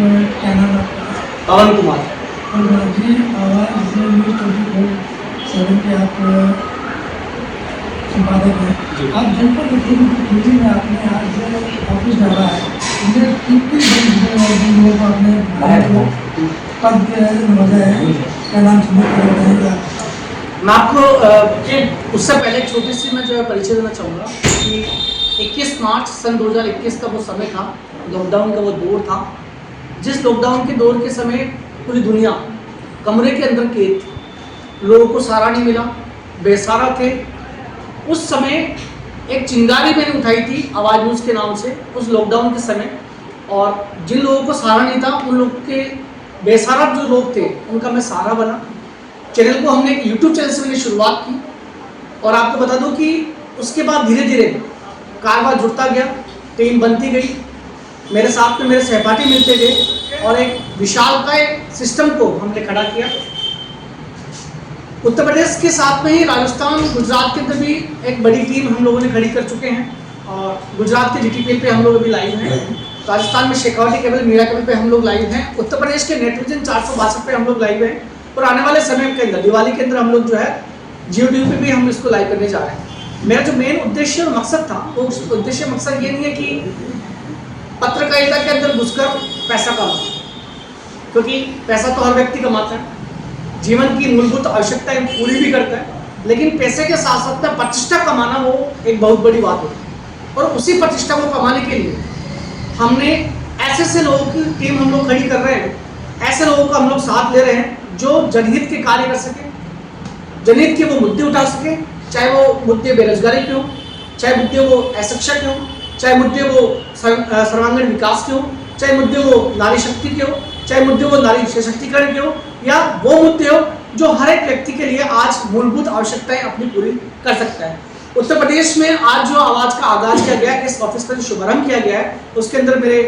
क्या नाम है आपका? पवन कुमार। और जी आवाज़ न्यूज़ 24/7 के आप संपादक हैं। आप जनपद मुख्यमंत्री में आपने आज ऑफिस डाला है, उन्हें कितनी जिन लोगों को आपने पद दिया है, नवाजा है, क्या नाम सबूत बताएंगे? मैं आपको उससे पहले एक छोटी सी मैं जो है परिचय देना चाहूँगा कि 21 मार्च सन 2021 का वो समय था, लॉकडाउन का वो दौर था, जिस लॉकडाउन के दौर के समय पूरी दुनिया कमरे के अंदर कैद थी, लोगों को सहारा नहीं मिला, बेसहारा थे। उस समय एक चिंगारी मैंने उठाई थी आवाज़ न्यूज़ के नाम से उस लॉकडाउन के समय, और जिन लोगों को सहारा नहीं था उन लोगों के बेसहारा जो लोग थे उनका मैं सहारा बना। चैनल को हमने एक यूट्यूब चैनल से मैंने शुरुआत की, और आपको बता दूं कि उसके बाद धीरे धीरे कारोबार जुड़ता गया, टीम बनती गई, मेरे साथ में मेरे सहपाठी मिलते गए और एक विशालकाय सिस्टम को हमने खड़ा किया। उत्तर प्रदेश के साथ में ही राजस्थान, गुजरात के अंदर भी एक बड़ी टीम हम लोगों ने खड़ी कर चुके हैं, और गुजरात के DTPL पे हम लोग अभी लाइव हैं, राजस्थान में शेखावटी केबल, मीरा केबल पे हम लोग लाइव हैं, उत्तर प्रदेश के नेटविजन 462 पे हम लोग लाइव हैं, और आने वाले समय के अंदर दिवाली के अंदर हम लोग जो है Jio TV पे भी हम इसको लाइव करने जा रहे हैं। मेरा जो मेन उद्देश्य और मकसद था वो उद्देश्य मकसद ये नहीं है कि पत्रकारिता के अंदर घुसकर पैसा कमाना, क्योंकि पैसा तो हर व्यक्ति कमाता है, जीवन की मूलभूत आवश्यकताएं पूरी भी करता है, लेकिन पैसे के साथ साथ में प्रतिष्ठा कमाना वो एक बहुत बड़ी बात होती है। और उसी प्रतिष्ठा को कमाने के लिए हमने ऐसे लोगों की टीम हम लोग खड़ी कर रहे हैं, ऐसे लोगों का हम लोग साथ ले रहे हैं जो जनहित के कार्य कर सके, जनहित के वो मुद्दे उठा सके, चाहे वो मुद्दे बेरोजगारी के हो, चाहे मुद्दे वो अशिक्षा के हो, चाहे मुद्दे वो सर्वांगीण विकास के हो, चाहे मुद्दे वो नारी शक्ति के हो, चाहे मुद्दे वो नारी सशक्तिकरण के हो, या वो मुद्दे हो जो हर एक व्यक्ति के लिए आज मूलभूत आवश्यकताएं अपनी पूरी कर सकता है। उत्तर प्रदेश में आज जो आवाज़ का आगाज किया गया है, इस ऑफिस का जो शुभारंभ किया गया है, उसके अंदर मेरे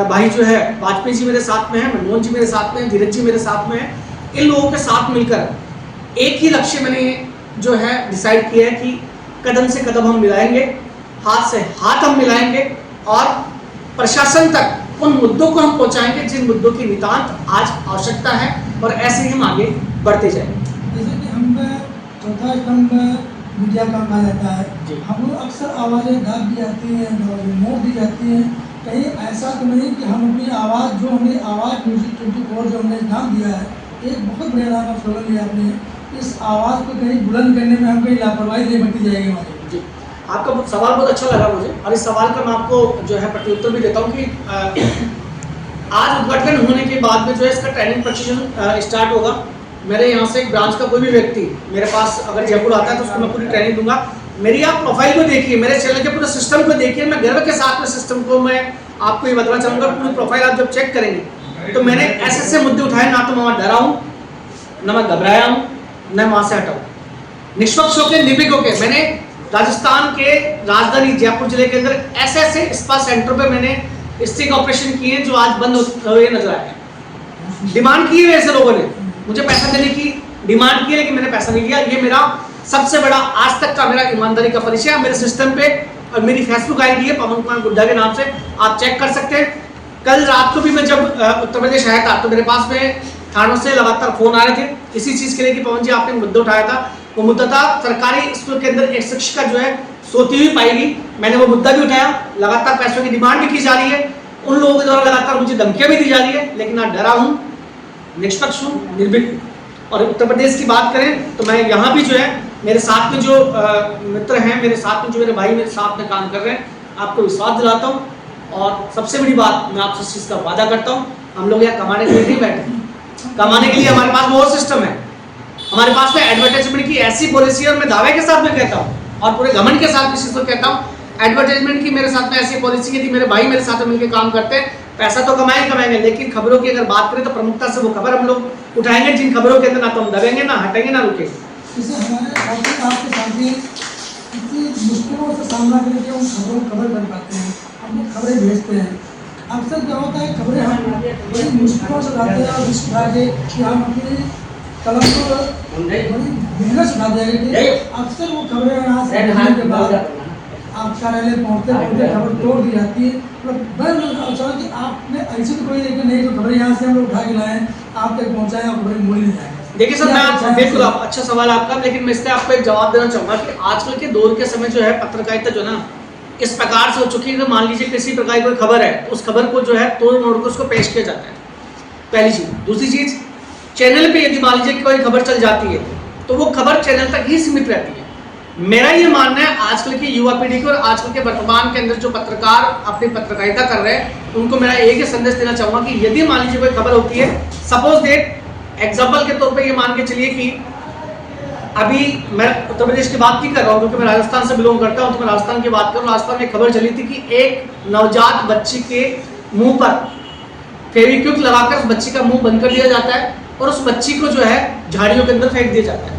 भाई जो है वाजपेयी जी मेरे साथ में है, मनमोहन जी मेरे साथ में है, धीरज जी मेरे साथ में है। इन लोगों के साथ मिलकर एक ही लक्ष्य मैंने जो है डिसाइड किया है कि कदम से कदम हम मिलाएंगे, हाथ से हाथ हम मिलाएंगे, और प्रशासन तक उन मुद्दों को हम पहुंचाएंगे जिन मुद्दों की नितांत आज आवश्यकता है, और ऐसे ही हम आगे बढ़ते जाएंगे। जैसे कि हम चौथा स्तंभ मीडिया का कहा जाता है, हम लोग अक्सर आवाज़ें दाब दी जाती हैं, मोड़ दी जाती हैं, कहीं ऐसा तो नहीं कि हम अपनी आवाज़ जो हमने आवाज़ म्यूजिक 24 जो हमने नाम दिया है, एक बहुत बड़ा नाम का स्लोगन लिया आपने, इस आवाज़ को कहीं बुलंद करने में हम कहीं लापरवाही नहीं बरती जाएगी हमारी। जी, आपका सवाल बहुत अच्छा लगा मुझे, और इस सवाल का मैं आपको जो है प्रत्युत्तर भी देता हूँ कि आज उद्घाटन होने के बाद में जो है इसका ट्रेनिंग प्रशिक्षण स्टार्ट होगा। मेरे यहाँ से एक ब्रांच का कोई भी व्यक्ति मेरे पास अगर जयपुर आता है तो उसको मैं पूरी ट्रेनिंग दूंगा। मेरी आप प्रोफाइल को देखिए, मेरे चैनल के पूरे सिस्टम को देखिए, मैं गर्व के साथ में सिस्टम को मैं आपको ये बताना चाहूँगा, पूरी प्रोफाइल आप जब चेक करेंगे तो मैंने ऐसे मुद्दे उठाए, ना तो मैं वहाँ डरा हूँ, ना मैं घबराया हूँ, न वहाँ से हटाऊँ, निष्पक्ष होकर निर्भीक होकर मैंने राजस्थान के राजधानी जयपुर जिले के अंदर ऐसे स्पा सेंटर पे मैंने स्टिंग ऑपरेशन किए जो आज बंद हुए नजर आए। डिमांड की है ऐसे लोगों ने, मुझे पैसा देने की डिमांड की है, लेकिन मैंने पैसा नहीं दिया। ये मेरा सबसे बड़ा आज तक का मेरा ईमानदारी का परिचय है। मेरे सिस्टम पे और मेरी फेसबुक आईडी है पवन कुमार गुड्डा के नाम से, आप चेक कर सकते हैं। कल रात को भी मैं जब उत्तर प्रदेश आया था तो मेरे पास में थानों से लगातार फोन आ रहे थे इसी चीज के लिए कि पवन जी आपने मुद्दा उठाया था, वो मुद्दा था सरकारी स्कूल के अंदर एक शिक्षिका जो है सोती हुई पाई गई। मैंने वो मुद्दा भी उठाया, लगातार पैसों की डिमांड भी की जा रही है, उन लोगों के द्वारा लगातार मुझे धमकियां भी दी जा रही है, लेकिन मैं डरा हूँ, निष्पक्ष हूँ, निर्भीक। और उत्तर प्रदेश की बात करें तो मैं यहाँ भी जो है मेरे साथ में जो मित्र हैं, मेरे साथ में जो मेरे भाई मेरे साथ में काम कर रहे हैं, आपको विश्वास दिलाता हूँ। और सबसे बड़ी बात मैं आपसे इस चीज़ का वादा करता हूँ, हम लोग यहाँ कमाने के लिए नहीं बैठे, कमाने के लिए हमारे पास वो सिस्टम है, हमारे पास में एडवर्टाइजमेंट की ऐसी पॉलिसी है, और मैं दावे के साथ में कहता हूँ और पूरे घमंड के साथ इस चीज़ को कहता हूँ, एडवर्टाइजमेंट की मेरे साथ में ऐसी पॉलिसी है कि मेरे भाई मेरे साथ में मिलकर काम करते हैं, पैसा तो कमाएंगे, लेकिन खबरों की अगर बात करें तो प्रमुखता से वो खबर हम लोग उठाएंगे जिन खबरों के अंदर ना तो हम दबेंगे, ना हटेंगे, ना रुकेंगे। जैसे हमारे आपके साथी इतनी मुश्किलों से सामना करके उन खबरों को कवर कर पाते हैं, अपनी खबरें भेजते हैं। अक्सर क्या होता है, खबरें हम बड़ी मुश्किलों से लाते हैं और रिस्क उठा के कि हम अपनी कलम को बड़ी मेहनत उठा देंगे। अक्सर वो खबरें यहाँ से के बाद आप कार्यालय पहुँचते पहुँचते खबर तोड़ दी जाती है। मतलब मैं चाहूँ कि आपने ऐसी तो कोई लेकिन नहीं जो खबर यहाँ से हम लोग उठा के लाएँ आप तक पहुँचाएँ और खबर मोड़ी नहीं जाएगा। देखिए सर, मैं बिल्कुल अच्छा सवाल आपका, लेकिन मैं इससे आपको एक जवाब देना चाहूँगा कि आजकल के दौर के समय जो है पत्रकारिता जो है ना इस प्रकार से हो चुकी है कि मान लीजिए किसी प्रकार की कोई खबर है तो उस खबर को जो है तोड़ मोड़ कर उसको पेश किया जाता है, पहली चीज़। दूसरी चीज़, चैनल पे यदि मान लीजिए कोई खबर चल जाती है तो वो खबर चैनल तक ही सीमित रहती है। मेरा ये मानना है आजकल की युवा पीढ़ी को और आजकल के वर्तमान के अंदर जो पत्रकार अपनी पत्रकारिता कर रहे हैं उनको मेरा एक ही संदेश देना चाहूँगा कि यदि मान लीजिए कोई खबर होती है, सपोज डेट एग्जाम्पल के तौर पे ये मान के चलिए कि अभी मैं उत्तर प्रदेश की बात नहीं कर रहा हूँ क्योंकि मैं राजस्थान से बिलोंग करता हूँ, तो मैं राजस्थान की बात करूँ। राजस्थान में खबर चली थी कि एक नवजात बच्ची के मुंह पर फेविक्विक लगाकर उस बच्ची का मुंह बंद कर दिया जाता है और उस बच्ची को जो है झाड़ियों के अंदर फेंक दिया जाता है।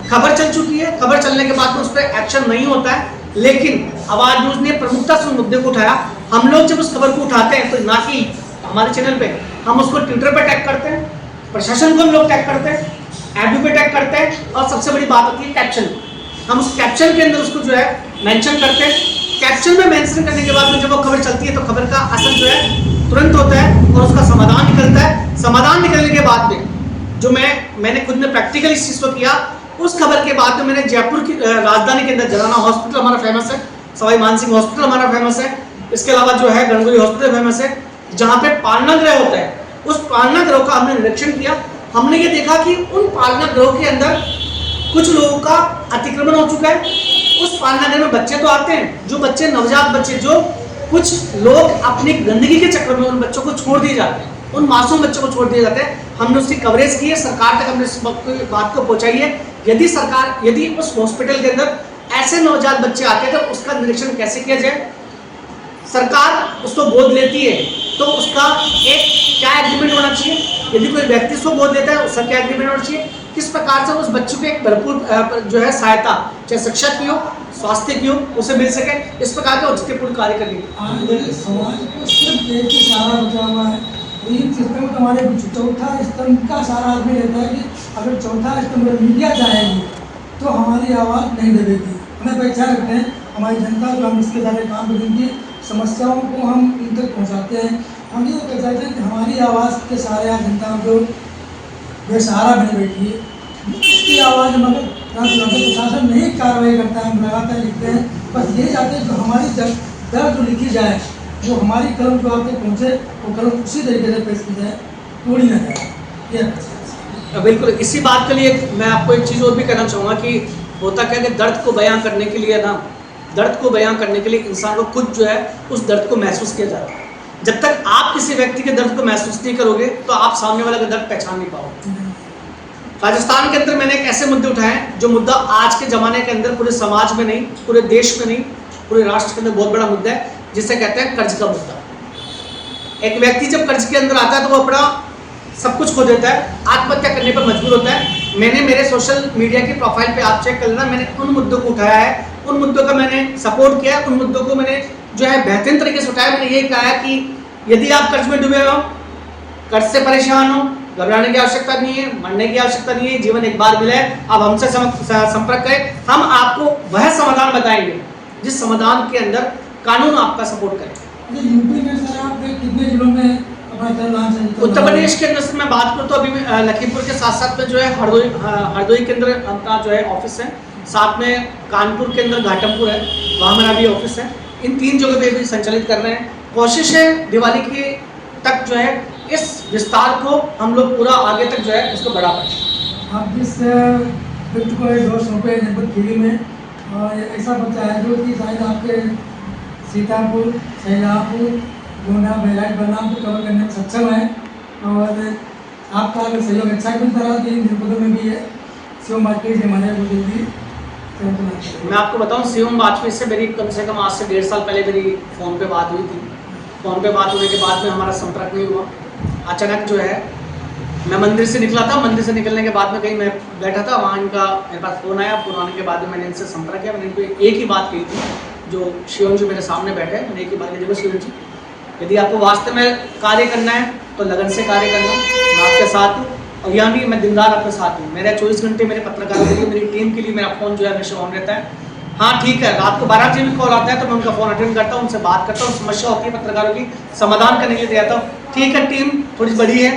खबर चल चुकी है, खबर चलने के बाद में उस पर एक्शन नहीं होता है, लेकिन आवाज न्यूज ने प्रमुखता से उस मुद्दे को उठाया। हम लोग जब उस खबर को उठाते हैं तो ना कि हमारे चैनल पे, हम उसको ट्विटर पे टैग करते हैं, प्रशासन को हम लोग टैग करते हैं, एडू पे टैग करते हैं, और सबसे बड़ी बात होती है कैप्शन। हम उस कैप्शन के अंदर उसको जो है मेंशन करते हैं। कैप्शन में मेंशन करने के बाद में जब वो खबर चलती है तो खबर का असर जो है तुरंत होता है और उसका समाधान निकलता है। समाधान निकलने के बाद में जो मैंने खुद ने प्रैक्टिकली इस चीज को किया, उस खबर के बाद में मैंने जयपुर की राजधानी के अंदर जलाना हॉस्पिटल हमारा फेमस है, सवाई मानसिंह हॉस्पिटल हमारा फेमस है, इसके अलावा जो है गणगौरी हॉस्पिटल फेमस है, जहाँ पे पालना गृह होता है, उस पालना गृह का हमने निरीक्षण किया। हमने ये देखा कि उन पालना गृह के अंदर कुछ लोगों का अतिक्रमण हो चुका है। उस पालना गृह में बच्चे तो आते हैं, जो बच्चे नवजात बच्चे, जो कुछ लोग अपनी गंदगी के चक्कर में उन बच्चों को छोड़ दिए जाते हैं, उन मासूम बच्चों को छोड़ दिए जाते हैं। हमने उसकी कवरेज की है, सरकार तक हमने इस बात को पहुंचाई है। यदि उस हॉस्पिटल के अंदर ऐसे नवजात बच्चे आते हैं तो उसका निरीक्षण कैसे किया जाए, सरकार उसको गोद लेती है तो उसका एक क्या एग्रीमेंट होना चाहिए, यदि कोई व्यक्ति उसको गोद लेता है उसका क्या एग्रीमेंट होना चाहिए, किस प्रकार से उस बच्चों को एक भरपूर जो है सहायता, चाहे शिक्षा की हो, स्वास्थ्य की हो, उसे मिल सके, इस प्रकार के औचित्यपूर्ण कार्य करेंगे। आज समाज को सिर्फ एक ही सहारा बचा हुआ है, तीन सिस्टम तो हमारे चौथा स्तंभ का सहारा आदमी रहता है कि अगर चौथा स्तंभ मीडिया चाहेगी तो हमारी आवाज़ नहीं दबेगी। हमें अपेक्षा रखते हैं हमारी जनता जो हम इसके सारे काम करें, जिनकी समस्याओं को हम इन तक पहुँचाते हैं, हम ये कह चाहते हैं कि हमारी आवाज़ के सहारे जनता जो बेसहारा बनी बैठी है, इसकी आवाज़ हम अगर प्रशासन नहीं कार्रवाई करता है, हम लगातार लिखते हैं, बस यही चाहते हैं कि हमारी दर्द जो लिखी जाए, वो हमारी कलम जो आप तक पहुँचे, वो कलम उसी तरीके से पेश की जाए, तोड़ी ना जाए। ये बिल्कुल, इसी बात के लिए मैं आपको एक चीज़ और भी कहना चाहूँगा कि होता क्या है कि दर्द को बयां करने के लिए ना, दर्द को बयां करने के लिए इंसान को खुद जो है उस दर्द को महसूस किया जाता है। जब तक आप किसी व्यक्ति के दर्द को महसूस नहीं करोगे तो आप सामने वाले का दर्द पहचान नहीं पाओगे। राजस्थान के अंदर मैंने एक ऐसे मुद्दे उठाए जो मुद्दा आज के ज़माने के अंदर पूरे समाज में नहीं, पूरे देश में नहीं, पूरे राष्ट्र के अंदर बहुत बड़ा मुद्दा है, जिसे कहते हैं कर्ज का मुद्दा। एक व्यक्ति जब कर्ज के अंदर आता है तो वो अपना सब कुछ खो देता है, आत्महत्या करने पर मजबूर होता है। मैंने मेरे सोशल मीडिया की प्रोफाइल पे आप चेक कर लेना, मैंने उन मुद्दों को उठाया है, उन मुद्दों का मैंने सपोर्ट किया, उन मुद्दों को मैंने जो है बेहतरीन तरीके से उठाया। मैंने ये कहा है कि यदि आप कर्ज में डूबे हो, कर्ज से परेशान हो, घबराने की आवश्यकता नहीं है, मरने की आवश्यकता नहीं है, जीवन एक बार मिला है, आप हमसे संपर्क करें, हम आपको वह समाधान बताएंगे जिस समाधान के अंदर कानून आपका सपोर्ट करे। यूपी में सर आप कितने जिलों में उत्तर प्रदेश के अंदर से मैं बात करूँ तो अभी लखीमपुर के साथ साथ में जो है हरदोई के अंदर अपना जो है ऑफिस है, साथ में कानपुर के अंदर घाटमपुर है, वहाँ मेरा भी ऑफिस है। इन 3 जगह पे भी संचालित कर रहे हैं। कोशिश है दिवाली के तक जो है इस विस्तार को हम लोग पूरा आगे तक जो है इसको बढ़ा पाए। आप जिस व्यक्ति को 200 रुपये जनपद खीरी में ऐसा बच्चा है जो कि शायद आपके सीतापुर, सैलापुर, गोंडा, बेलाट, बलराम को कवर करने में सक्षम है, और आपका अगर सहयोग अच्छा मिलता रहा तो इन जनपदों में भी है। शिवम वाजपेयी से हमारे को जल्दी मैं आपको बताऊं, शिवम वाजपेयी से मेरी कम से कम आज से 1.5 साल पहले मेरी फ़ोन पे बात हुई थी। फ़ोन पे बात होने के बाद में हमारा संपर्क नहीं हुआ। अचानक जो है मैं मंदिर से निकला था, मंदिर से निकलने के बाद में कहीं मैं बैठा था, वहाँ इनका मेरे पास फ़ोन आया। फ़ोन आने के बाद में मैंने इनसे संपर्क किया। मैंने इनको एक ही बात कही थी, जो शिवम जी मेरे सामने बैठे हैं, मैंने एक ही बात कही, देखो शिवम जी, यदि आपको वास्तव में कार्य करना है तो लगन से कार्य करना, मैं आपके साथ हूँ, और यहाँ भी मैं दिन रात आपके साथ हूँ। मेरा 24 घंटे मेरे पत्रकारों के लिए, मेरी टीम के लिए मेरा फ़ोन जो है हमेशा ऑन रहता है। हाँ ठीक है, रात को 12 बजे भी कॉल आता है तो मैं उनका फ़ोन अटेंड करता हूँ, उनसे बात करता हूँ, समस्या होती है पत्रकारों की समाधान करने के लिए तैयार हूँ। ठीक है, टीम थोड़ी बड़ी है,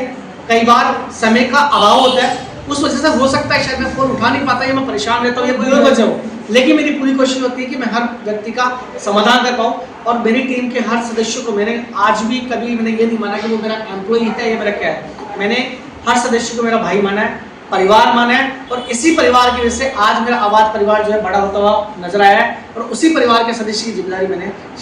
कई बार समय का अभाव होता है, उस वजह से हो सकता है शायद मैं फ़ोन उठा नहीं पाता या मैं परेशान रहता हूँ या कोई और वजह हो, लेकिन मेरी पूरी कोशिश होती है कि मैं हर व्यक्ति का समाधान कर पाऊँ। और मेरी टीम के हर सदस्यों को मैंने आज भी कभी मैंने ये नहीं माना कि वो मेरा एम्प्लॉई है या मेरा क्या है, मैंने हर सदस्य को मेरा भाई माना है, परिवार माना है, और इसी परिवार की वजह से आज मेरा आवाज परिवार जो है बड़ा होता हुआ नजर आया है, और उसी परिवार के सदस्य की जिम्मेदारी मैंने